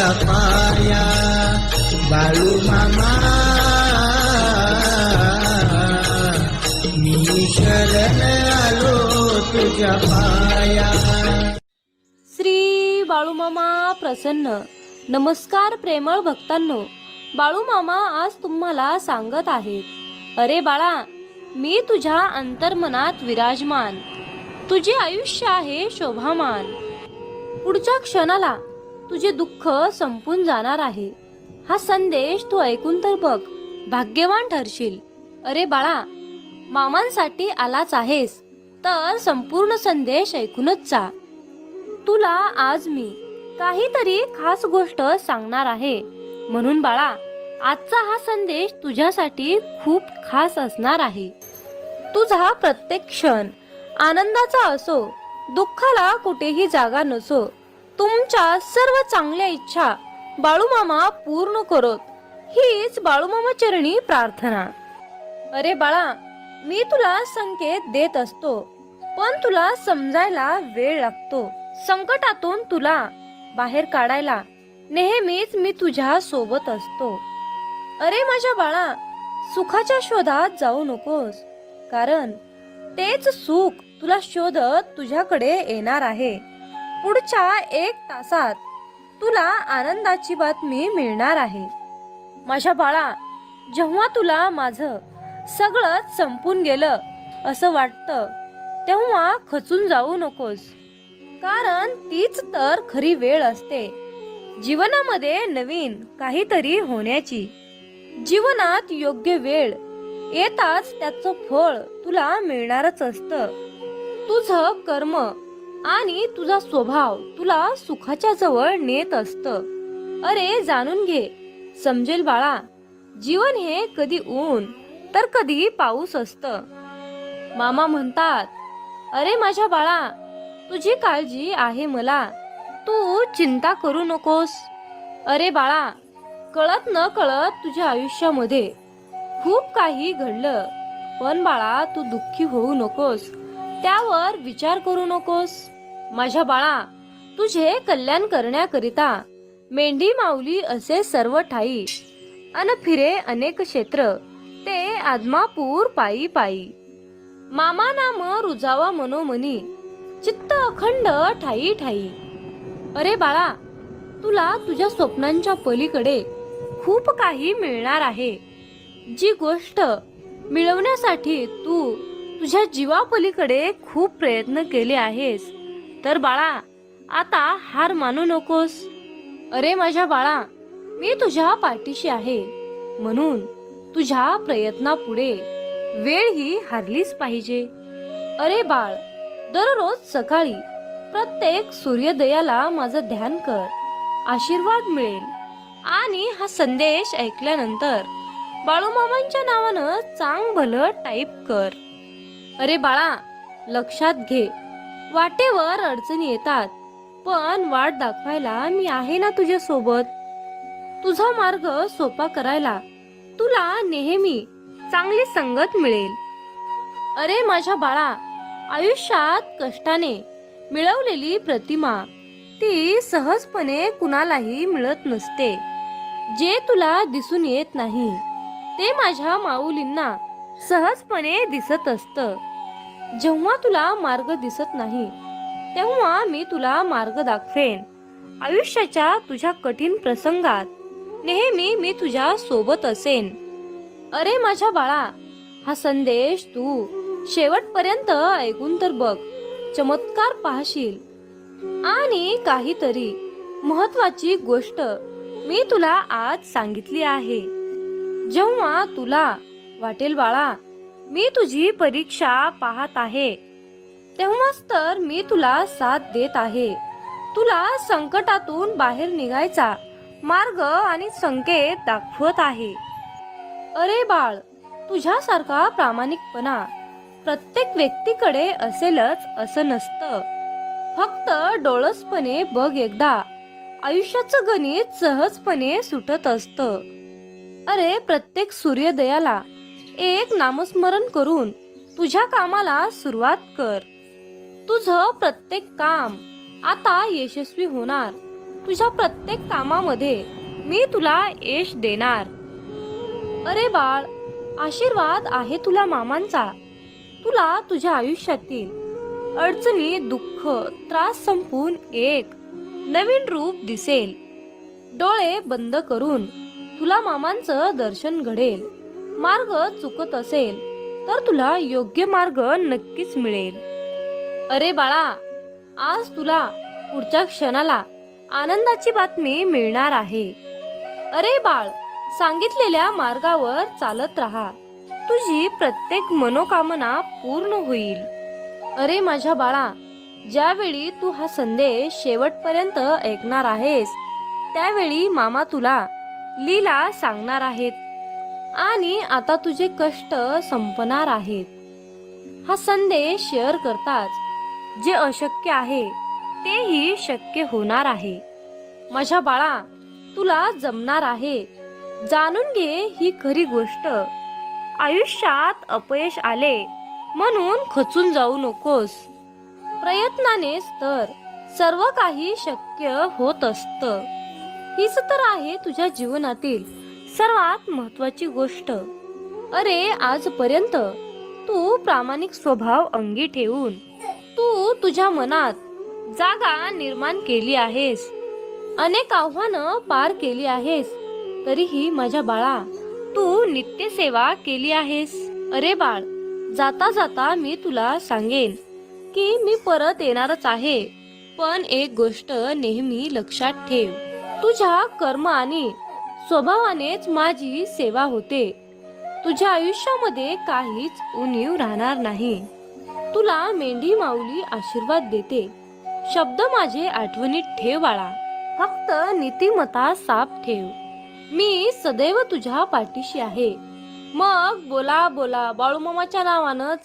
तुझ्या पाया बाळू मामा मी शरण आलो तुझ्या पाया. श्री बाळूमामा प्रसन्न. नमस्कार प्रेमळ भक्तांनो, बाळूमामा आज तुम्हाला सांगत आहेत, अरे बाळा, मी तुझ्या अंतर्मनात विराजमान, तुझे आयुष्य आहे शोभामान. पुढच्या क्षणाला तुझे दुःख संपून जाणार आहे. हा संदेश तू ऐकून तर बघ, भाग्यवान ठरशील. अरे बाळा, मामांसाठी आलाच आहेस तर संपूर्ण संदेश ऐकूनच जा. तुला आज मी काहीतरी खास गोष्ट सांगणार आहे, म्हणून बाळा, आजचा हा संदेश तुझ्यासाठी खूप खास असणार आहे. तुझा प्रत्येक क्षण आनंदाचा असो, दुःखाला कुठेही जागा नसो, तुमच्या सर्व चांगल्या इच्छा बाळूमामा पूर्ण करोत, हीच बाळूमामा चरणी प्रार्थना. अरे बाळा, मी तुला संकेत देत असतो, पण तुला समजायला वेळ लागतो. संकटातून तुला बाहेर काढायला नेहमीच मी तुझ्या सोबत असतो. अरे माझ्या बाळा, सुखाच्या शोधात जाऊ नकोस, कारण तेच सुख तुला शोधत तुझ्याकडे येणार आहे. पुढच्या 1 तासात तुला आनंदाची बातमी मिळणार आहे. माझ्या बाळा, जेव्हा तुला माझं सगळंच संपून गेलं असं वाटतं, तेव्हा खचून जाऊ नकोस, कारण तीच तर खरी वेळ असते जीवनामध्ये नवीन काहीतरी होण्याची. जीवनात योग्य वेळ येताच त्याचं फळ तुला मिळणारच असतं. तुझं कर्म आणि तुझा स्वभाव तुला सुखाच्या जवळ नेत असतं. अरे जाणून घे, समजेल बाळा, जीवन हे कधी ऊन तर कधी पाऊस असतं. मामा म्हणतात, अरे माझ्या बाळा, तुझी काळजी आहे मला, तू चिंता करू नकोस. अरे बाळा, कळत न कळत तुझ्या आयुष्यामध्ये खूप काही घडलं, पण बाळा, तू दुःखी होऊ नकोस, त्यावर विचार करू नकोस. माझ्या बाळा, तुझे कल्याण करण्याकरिता मेंढी माऊली असे सर्व ठाई, अन फिरे अनेक क्षेत्र, ते आदमापूर पायी पायी. मामा नाम रुजावा मनोमनी, चित्त अखंड ठाई ठाई. अरे बाळा, तुला तुझ्या स्वप्नांच्या पलीकडे खूप काही मिळणार आहे. जी गोष्ट मिळवण्यासाठी तू तुझ्या जीवापलीकडे खूप प्रयत्न केले आहेस, तर बाळा, आता हार मानू नकोस. अरे माझ्या बाळा, मी तुझ्या पाठीशी आहे, म्हणून तुझ्या प्रयत्नापुढे वेळ ही हारलीच पाहिजे. अरे बाळ, दररोज सकाळी प्रत्येक सूर्योदयाला माझं ध्यान कर, आशीर्वाद मिळेल. आणि हा संदेश ऐकल्यानंतर बाळूमामांच्या नावानं चांग भलं टाईप कर. अरे बाळा, लक्षात घे, वाटेवर अडचणी येतात, पण वाट दाखवायला मी आहे ना तुझ्या सोबत. तुझा मार्ग सोपा करायला तुला नेहमी चांगली संगत मिळेल. अरे माझ्या बाळा, आयुष्यात कष्टाने मिळवलेली प्रतिमा ती सहजपणे कुणालाही मिळत नसते. जे तुला दिसून येत नाही ते माझ्या माऊलींना सहजपणे दिसत असतं. जेव्हा तुला मार्ग दिसत नाही, तेव्हा मी तुला मार्ग दाखवेन. आयुष्याच्या तुझ्या कठीण प्रसंगात नेहमी मी तुझ्या सोबत असेन. अरे माझ्या बाळा, हा संदेश तू शेवटपर्यंत ऐकून तर बघ, चमत्कार पाहशील. आणि काहीतरी महत्वाची गोष्ट मी तुला आज सांगितली आहे. जेव्हा तुला वाटेल बाळा, मी तुझी परीक्षा पाहत आहे, तेव्हाच तर मी तुला साथ देत आहे. तुला संकटातून बाहेर निघायचा मार्ग आणि संकेत दाखवत आहे. अरे बाळ, तुझ्यासारखा प्रामाणिकपणा प्रत्येक व्यक्तीकडे असेलच असं नसतं. फक्त डोळसपणे बघ एकदा, आयुष्याचं गणित सहजपणे सुटत असतं. अरे प्रत्येक सूर्योदयाला एक नामस्मरण करून तुझ्या कामाला सुरुवात कर. तुझं प्रत्येक काम आता यशस्वी होणार. तुझ्या प्रत्येक कामामध्ये मी तुला यश देणार. अरे बाळ, आशीर्वाद आहे तुला मामांचा. तुला तुझ्या आयुष्यातील अडचणी, दुःख, त्रास संपून एक नवीन रूप दिसेल. डोळे बंद करून तुला मामांचं दर्शन घडेल. मार्ग चुकत असेल तर तुला योग्य मार्ग नक्कीच मिळेल. अरे बाळा, आज तुला पुढच्या क्षणाला आनंदाची बातमी मिळणार आहे. अरे बाळ, सांगितलेल्या मार्गावर चालत राहा. तुझी प्रत्येक मनोकामना पूर्ण होईल. अरे माझ्या बाळा, ज्यावेळी तू हा संदेश शेवटपर्यंत ऐकणार आहेस त्यावेळी मामा तुला लीला सांगणार आहेत आणि आता तुझे कष्ट संपणार आहेत. हा संदेश शेअर करताच जे अशक्य आहे तेही शक्य होणार आहे. माझ्या बाळा, तुला जमणार आहे. जाणून घे ही खरी गोष्ट. आयुष्यात अपयश आले म्हणून खचून जाऊ नकोस. प्रयत्नानेच तर सर्व काही शक्य होत असतं. हीच तर आहे तुझ्या जीवनातील सर्वात महत्वाची गोष्ट. अरे आजपर्यंत तू प्रामाणिक स्वभाव अंगी ठेवून तू तुझ्या मनात जागा निर्माण केली आहेस. अनेक आव्हानं पार केली आहेस. तरीही माझ्या बाळा, तू नित्यसेवा केली आहेस. अरे बाळ, जाता जाता मी तुला सांगेन की मी परत येणारच आहे. पण एक गोष्ट नेहमी लक्षात ठेव. तुझ्या कर्म आणि स्वभावानेच माझी सेवा होते. तुझ्या आयुष्यामध्ये काहीच उणीव राहणार नाही. तुला मेंढी माऊली आशीर्वाद देते. शब्द माझे आठवणीत ठेव बाळा. फक्त नीतिमत्ता साफ ठेव. मी सदैव तुझ्या पाठीशी आहे. मग बोला बोला बाळूमामाच्या नावानं